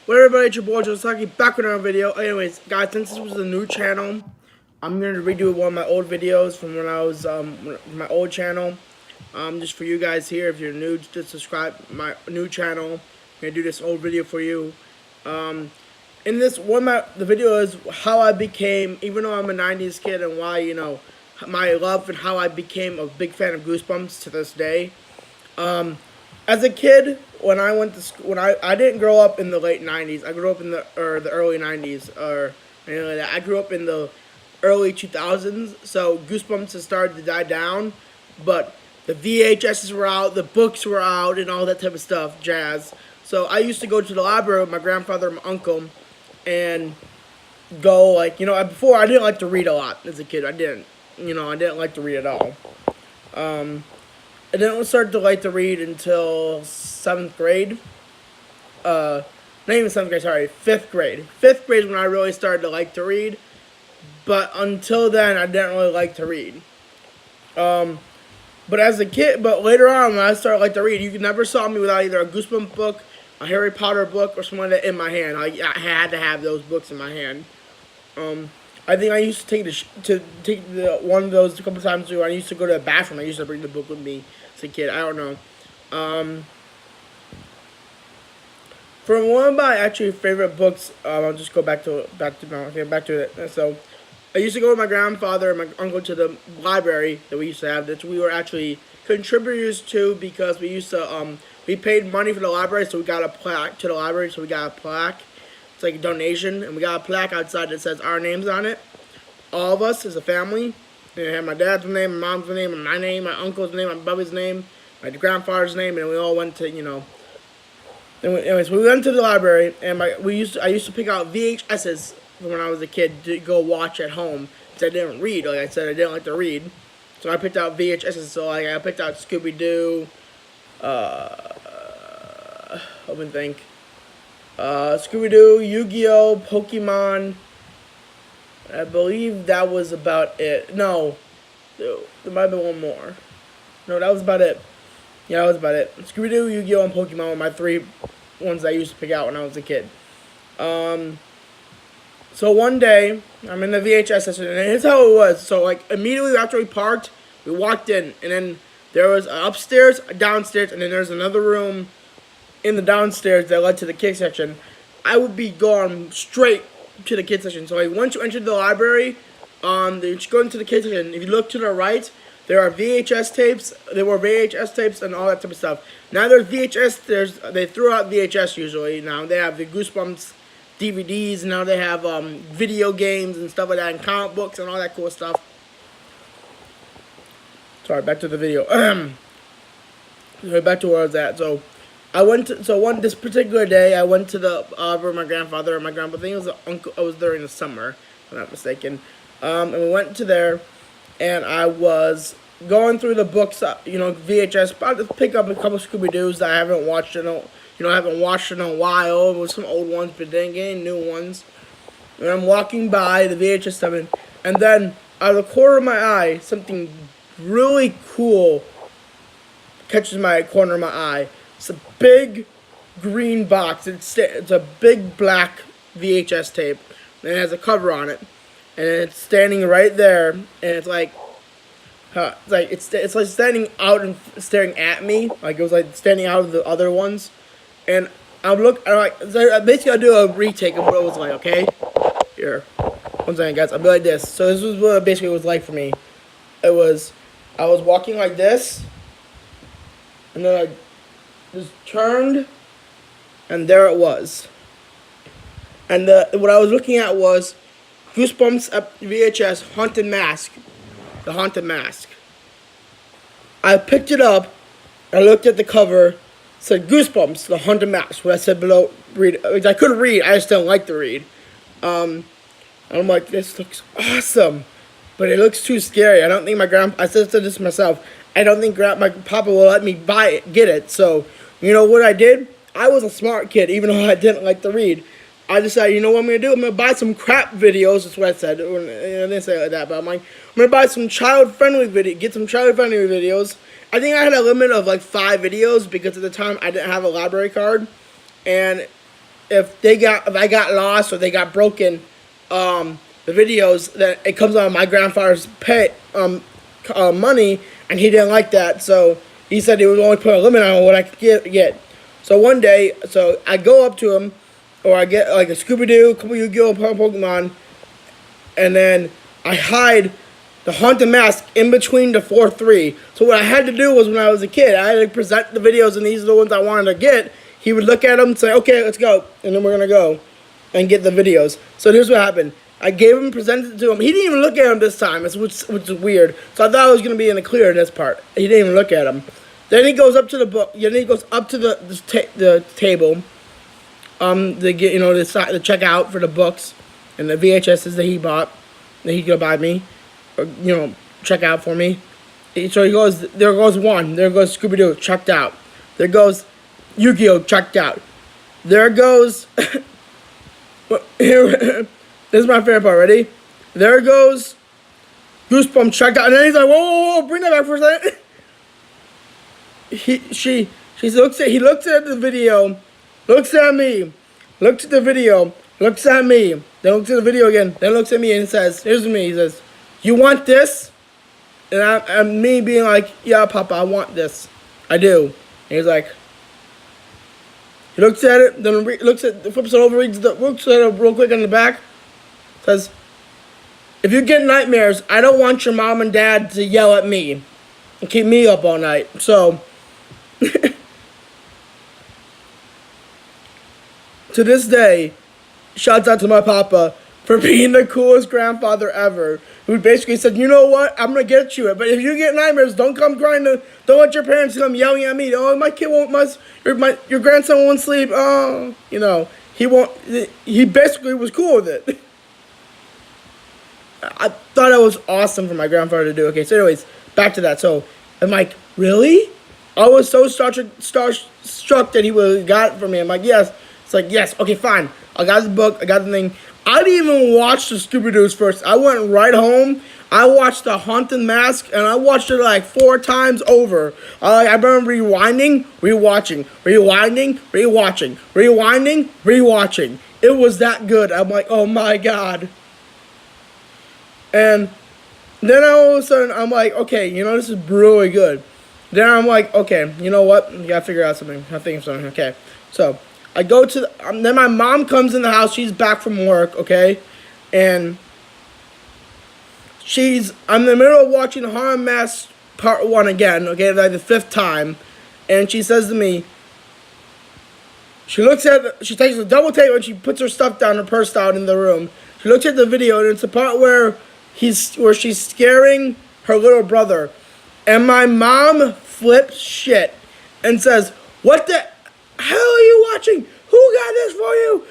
What up, everybody, it's your boy Josaki back with another video. Anyways, guys, since this was a new channel, I'm gonna redo one of my old videos from when I was my old channel. Just for you guys here, if you're new to subscribe my new channel, I'm gonna do this old video for you. In this one, the video is how I became, even though I'm a '90s kid, and why my love and how I became a big fan of Goosebumps to this day. As a kid, when I went to school, I didn't grow up in the late '90s. I grew up in the early '90s or anything like that. I grew up in the early 2000s. So Goosebumps has started to die down, but the VHSs were out, the books were out, and all that type of stuff, jazz. So I used to go to the library with my grandfather and my uncle, and go before I didn't like to read a lot as a kid. I didn't like to read at all. I didn't start to like to read until 7th grade. Not even 7th grade, sorry, 5th grade. 5th grade is when I really started to like to read. But until then, I didn't really like to read. But as a kid, but later on, when I started like to read, you never saw me without either a Goosebump book, a Harry Potter book, or something like that in my hand. I had to have those books in my hand. I think I used to take one of those a couple times too. I used to go to the bathroom. I used to bring the book with me as a kid. I don't know. From one of my actually favorite books, I'll just go back to it. So, I used to go with my grandfather and my uncle to the library that we used to have. That we were actually contributors to because we used to we paid money for the library, so we got a plaque to the library. So we got a plaque. It's like a donation, and we got a plaque outside that says our names on it. All of us as a family. And it had my dad's name, my mom's name, and my name, my uncle's name, my brother's name, my grandfather's name, and we all went to, Anyways, we went to the library, and I used to pick out VHSs when I was a kid to go watch at home because I didn't read. Like I said, I didn't like to read, so I picked out VHSs. So I picked out Scooby Doo. Let me think. Scooby Doo, Yu-Gi-Oh, Pokemon. I believe that was about it. No, there might have been one more. No, that was about it. Yeah, that was about it. Scooby Doo, Yu-Gi-Oh, and Pokemon were my three ones I used to pick out when I was a kid. So one day, I'm in the VHS session, and here's how it was. So, immediately after we parked, we walked in, and then there was an upstairs, a downstairs, and then there's another room in the downstairs that led to the kids section. I would be going straight to the kids section. So, once you enter the library, you go into the kids section. If you look to the right, there are VHS tapes. There were VHS tapes and all that type of stuff. Now there's VHS. They threw out VHS usually. Now they have the Goosebumps DVDs. Now they have video games and stuff like that, and comic books and all that cool stuff. Sorry, back to the video. Back to where I was at. So this particular day I went to the where my grandfather and my grandpa. I think it was uncle. It was during the summer, if I'm not mistaken. And we went to there. And I was going through the books, VHS, about to pick up a couple Scooby-Doos that I haven't watched in a while. It was some old ones, but then again, new ones. And I'm walking by the VHS 7, and then out of the corner of my eye, something really cool catches my corner of my eye. It's a big green box. It's a big black VHS tape, and it has a cover on it. And it's standing right there, and it's like standing out and staring at me, like it was like standing out of the other ones. And I'm basically I'll do a retake of what it was like. Okay, here, one second, guys. I'll be like this. So this was what it basically was like for me. I was walking like this, and then I just turned, and there it was. And what I was looking at was Goosebumps VHS Haunted Mask. The Haunted Mask. I picked it up. I looked at the cover. Said Goosebumps, the Haunted Mask. What I said below, read. I couldn't read. I just didn't like to read. And I'm like, this looks awesome, but it looks too scary. I don't think I said this to myself. I don't think my papa will let me get it. So, you know what I did? I was a smart kid, even though I didn't like to read. I decided, you know what I'm going to do? I'm going to buy some crap videos. That's what I said. I didn't say it like that, but I'm going to buy some child-friendly videos. I think I had a limit of 5 videos because at the time I didn't have a library card. And if I got lost or they got broken, the videos, that it comes out of my grandfather's money, and he didn't like that, so he said he would only put a limit on what I could get. So one day, so I go up to him, or I get like a Scooby-Doo, a couple Yu-Gi-Oh, Pokemon, and then I hide the haunted mask in between the 4-3. So what I had to do was, when I was a kid, I had to present the videos, and these are the ones I wanted to get. He would look at them and say, okay, let's go, and then we're gonna go and get the videos. So here's what happened. I gave him, presented it to him. He didn't even look at him this time, which is weird. So I thought I was going to be in the clear in this part. He didn't even look at him. Then he goes up to the book. Then he goes up to the table, to get, the checkout for the books and the VHSs that he bought, that he could buy me, or, check out for me. So he goes, there goes one. There goes Scooby-Doo, checked out. There goes Yu-Gi-Oh, checked out. There goes, here. This is my favorite part. Ready? There goes Goosebumps, checked out. And then he's like, whoa, bring that back for a second. He looks at the video, looks at me, looks at the video, looks at me, then looks at the video again, then looks at me and says, here's me, he says, you want this? And me being like, yeah, Papa, I want this. I do. And he's like, he looks at it, then flips it over, looks at it real quick on the back. Says, if you get nightmares, I don't want your mom and dad to yell at me and keep me up all night. So, to this day, shouts out to my papa for being the coolest grandfather ever. Who basically said, you know what, I'm going to get you it. But if you get nightmares, don't come crying. Don't let your parents come yelling at me. Oh, my kid won't, your grandson won't sleep. Oh, he won't. He basically was cool with it. I thought it was awesome for my grandfather to do. Okay, so anyways, back to that. So I'm like, really? I was so starstruck that he got it for me. I'm like, yes. It's like, yes. Okay, fine. I got the book. I got the thing. I didn't even watch the Scooby-Doo's first. I went right home. I watched the Haunted Mask, and I watched it like 4 times over. I remember rewinding, rewatching, rewinding, rewatching. It was that good. I'm like, oh my God. And then all of a sudden, I'm like, okay, this is really good. Then I'm like, okay, you know what? You gotta figure out something. I think of something. Okay. So, I go to then my mom comes in the house. She's back from work, okay? And I'm in the middle of watching Haunted Mask Part 1 again, okay? Like the 5th time. And she says to me, she takes a double take and she puts her stuff down, her purse down in the room. She looks at the video, and it's the part where she's scaring her little brother, and my mom flips shit and says, "What the hell are you watching? Who got this for you?"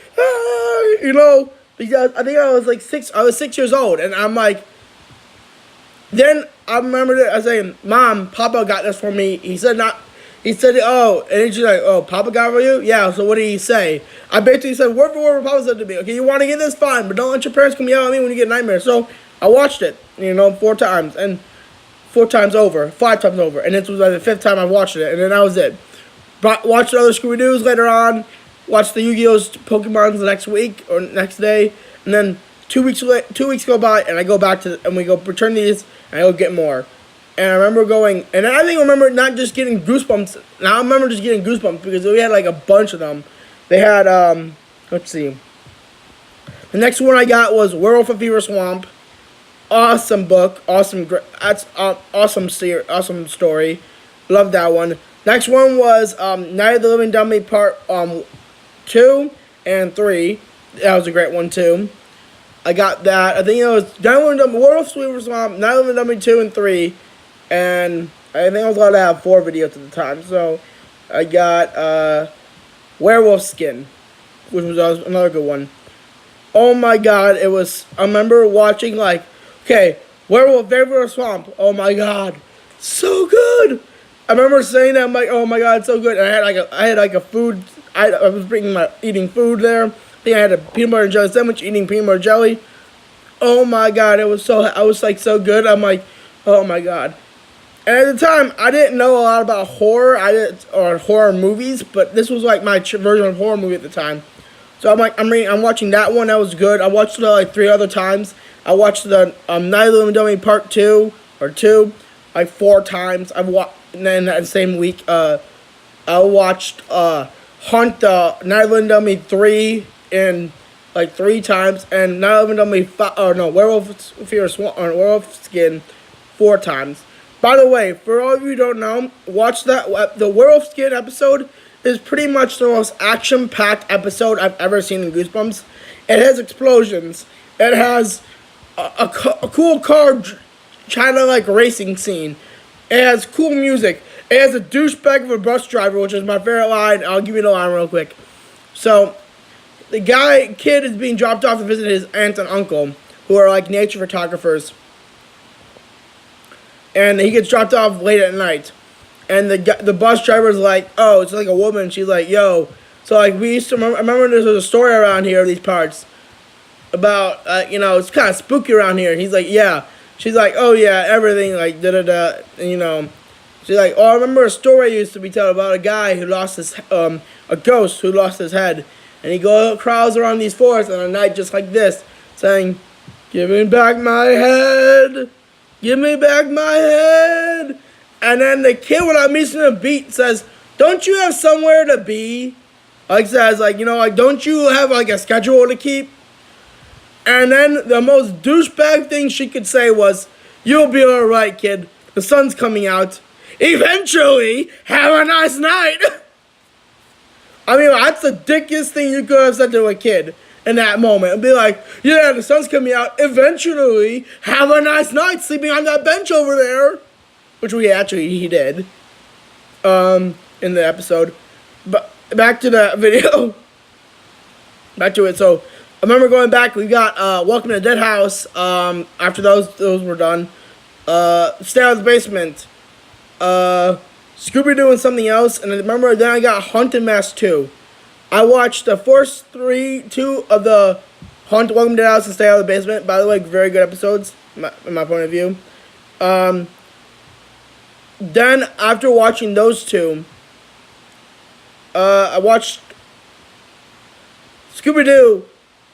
Because I think I was like 6. I was 6 years old, and I'm like, then I remember that I saying, "Mom, Papa got this for me." He said, "Oh," and then she's like, "Oh, Papa got it for you?" Yeah. So what did he say? I basically said word for word what Papa said to me. Okay, you want to get this, fine, but don't let your parents come yell at me when you get nightmares. So I watched it, 4 times, and 4 times over, 5 times over, and this was like the 5th time I watched it, and then that was it. But watched other Scooby-Doo's later on, watched the Yu-Gi-Oh's Pokemons the next week or next day, and then 2 weeks go by, and I go back and we go return these, and I go get more. And I remember going, and I think I remember not just getting Goosebumps. Now I remember just getting Goosebumps because we had like a bunch of them. They had, let's see. The next one I got was Werewolf of Fever Swamp. Awesome book, awesome story. Love that one. Next one was Night of the Living Dummy Part 2 and 3. That was a great one too. I got that. I think it was Werewolf of Fever Swamp, Night of the Living Dummy 2 and 3. And I think I was allowed to have 4 videos at the time. So I got Werewolf Skin, which was another good one. Oh my God, I remember watching like, okay, Werewolf Fever Swamp. Oh my God, so good. I remember saying that, I'm like, oh my God, it's so good. And I had a food. I was eating food there. I think I had a peanut butter and jelly sandwich, eating peanut butter jelly. Oh my God, I was like so good. I'm like, oh my God. And at the time, I didn't know a lot about horror. Or horror movies, but this was like my version of horror movie at the time. So I'm watching that one. That was good. I watched it like 3 other times. I watched the Night of the Living Dummy Part 2 like 4 times. I've watched, and then that same week, I watched Hunt the Night of the Living Dummy 3 in like 3 times, and Night of the Living Dummy Werewolf Fear Swan or Werewolf Skin 4 times. By the way, for all of you who don't know, watch that. The Werewolf Skin episode is pretty much the most action-packed episode I've ever seen in Goosebumps. It has explosions. It has a cool car China like racing scene. It has cool music. It has a douchebag of a bus driver, which is my favorite line. I'll give you the line real quick. So, the kid is being dropped off to visit his aunt and uncle, who are like nature photographers. And he gets dropped off late at night. And the bus driver's like, oh, it's like a woman. She's like, yo. So, like, we used to remember, I remember there was a story around here, these parts, about, it's kind of spooky around here. And he's like, yeah. She's like, oh, yeah, everything, like, da-da-da, and, she's like, oh, I remember a story used to be told about a guy who lost his, a ghost who lost his head. And he crawls around these forests on a night just like this, saying, give me back my head. Give me back my head. And then the kid, without missing a beat, says, don't you have somewhere to be? Like, says, like, don't you have, like, a schedule to keep? And then the most douchebag thing she could say was, you'll be alright, kid. The sun's coming out. Eventually, have a nice night. I mean, that's the dickiest thing you could have said to a kid in that moment. It'd be like, yeah, the sun's coming out. Eventually, have a nice night sleeping on that bench over there. Which he did. In the episode. But back to the video. Back to it. So, I remember going back, we got Welcome to the Dead House. After those were done. Stay Out of the Basement. Scooby-Doo and something else. And I remember then I got Haunted Mask 2. I watched the first two of the Welcome to the Dead House and Stay Out of the Basement. By the way, very good episodes, in my point of view. Then, after watching those two, I watched Scooby-Doo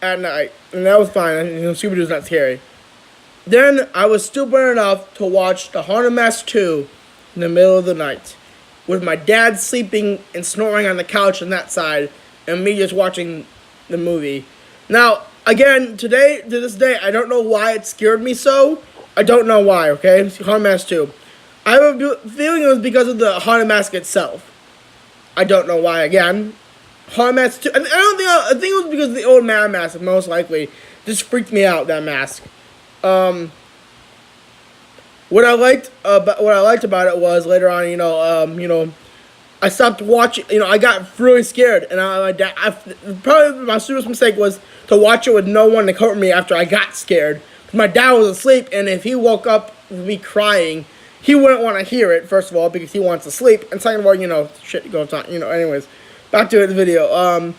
at night, and that was fine. Scooby-Doo's not scary. Then, I was stupid enough to watch the Haunted Mask 2 in the middle of the night, with my dad sleeping and snoring on the couch on that side, and me just watching the movie. Now, again, to this day, I don't know why it scared me so. I don't know why, okay? Haunted Mask 2. I have a feeling it was because of the Haunted Mask itself. I don't know why, again. Haunted Mask 2. I think it was because of the old man mask, most likely. Just freaked me out, that mask. What I liked about it was later on, I stopped watching. I got really scared, and probably my stupidest mistake was to watch it with no one to cover me after I got scared. My dad was asleep, and if he woke up with me crying, he wouldn't want to hear it, first of all, because he wants to sleep, and second of all, shit goes on, anyways. Back to the video,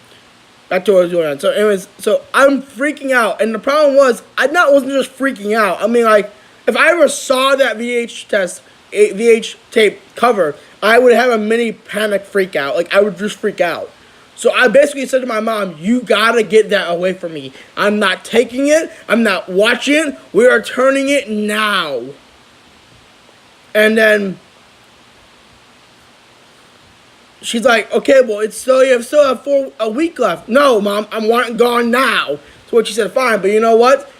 back to what I was doing. So, anyways, I'm freaking out, and the problem was, I wasn't just freaking out. I mean, like, if I ever saw that VH tape cover, I would have a mini panic freak out. Like, I would just freak out. So I basically said to my mom, you gotta get that away from me. I'm not taking it. I'm not watching it. We are turning it now. And then she's like, okay, well, you still have a week left. No, Mom, I want it gone now. So what she said, fine, but you know what?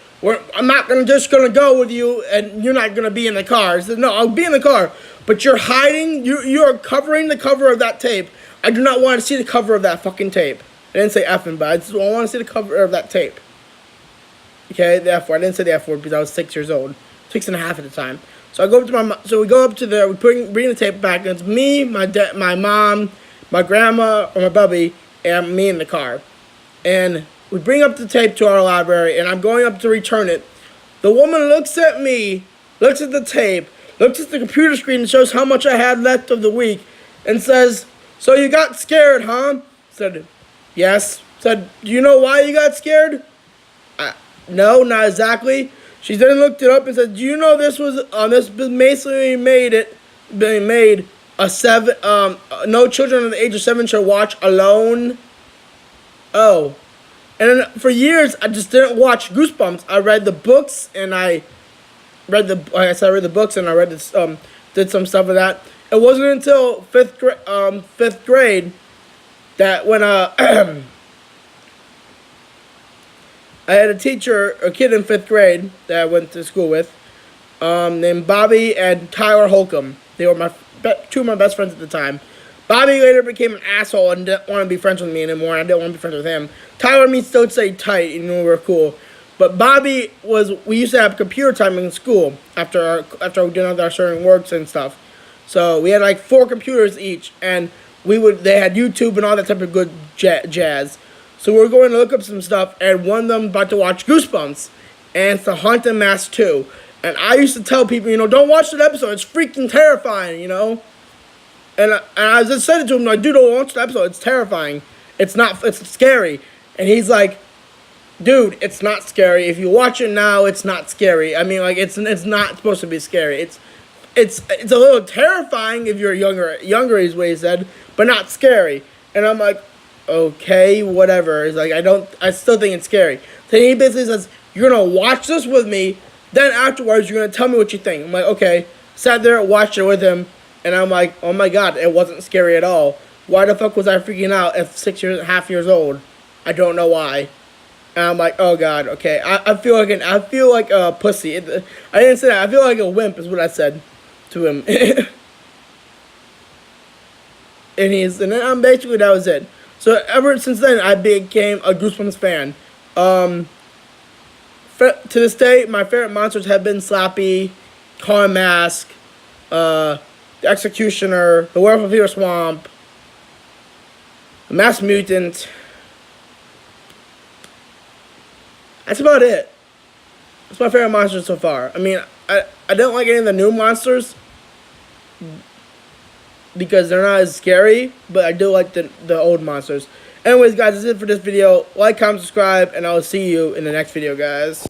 I'm not just gonna go with you, and you're not gonna be in the car. I said, no, I'll be in the car, but you're hiding. You're covering the cover of that tape. I do not want to see the cover of that fucking tape. I didn't say effing, but I want to see the cover of that tape. Okay, the F word. I didn't say the F word because I was 6 years old, 6 and a half at the time. So I go up to we go up to there. We bring the tape back, and it's me, my mom, my grandma, or my bubby, and me in the car. And we bring up the tape to our library, and I'm going up to return it. The woman looks at me, looks at the tape, looks at the computer screen that shows how much I had left of the week, and says, so you got scared, huh? Said, yes. Said, do you know why you got scared? No, not exactly. She then looked it up and said, do you know this basically made no children under the age of 7 shall watch alone? Oh, And then for years, I just didn't watch Goosebumps. I read the books, and I read the like I said, I read the books, and I read this did some stuff with that. It wasn't until fifth grade that when I had a kid in 5th grade that I went to school with, named Bobby and Tyler Holcomb. They were two of my best friends at the time. Bobby later became an asshole and didn't want to be friends with me anymore, and I didn't want to be friends with him. Tyler and me still stayed tight, and we were cool. But Bobby we used to have computer time in school after we did our certain works and stuff. So we had like 4 computers each, and they had YouTube and all that type of good jazz. So we were going to look up some stuff, and one of them about to watch Goosebumps, and it's The Haunted Mask 2. And I used to tell people, don't watch that episode. It's freaking terrifying, And I just said it to him, like, dude, don't watch the episode. It's terrifying. It's scary. And he's like, dude, it's not scary. If you watch it now, it's not scary. I mean, like, it's not supposed to be scary. It's a little terrifying if you're younger is what he said, but not scary. And I'm like, okay, whatever. It's like, I still think it's scary. Then he basically says, you're gonna watch this with me, then afterwards you're gonna tell me what you think. I'm like, okay. Sat there, watched it with him, and I'm like, oh my god, it wasn't scary at all. Why the fuck was I freaking out at 6.5 years old? I don't know why. And I'm like, oh god, okay. I feel like a pussy. I didn't say that. I feel like a wimp is what I said to him. and then basically that was it. So ever since then, I became a Goosebumps fan. To this day, my favorite monsters have been Slappy, Haunted Mask, the Executioner, the Werewolf of Fever Swamp, the Masked Mutant. That's about it. That's my favorite monsters so far. I mean, I don't like any of the new monsters because they're not as scary, but I do like the old monsters. Anyways, guys, that's it for this video. Like, comment, subscribe, and I'll see you in the next video, guys.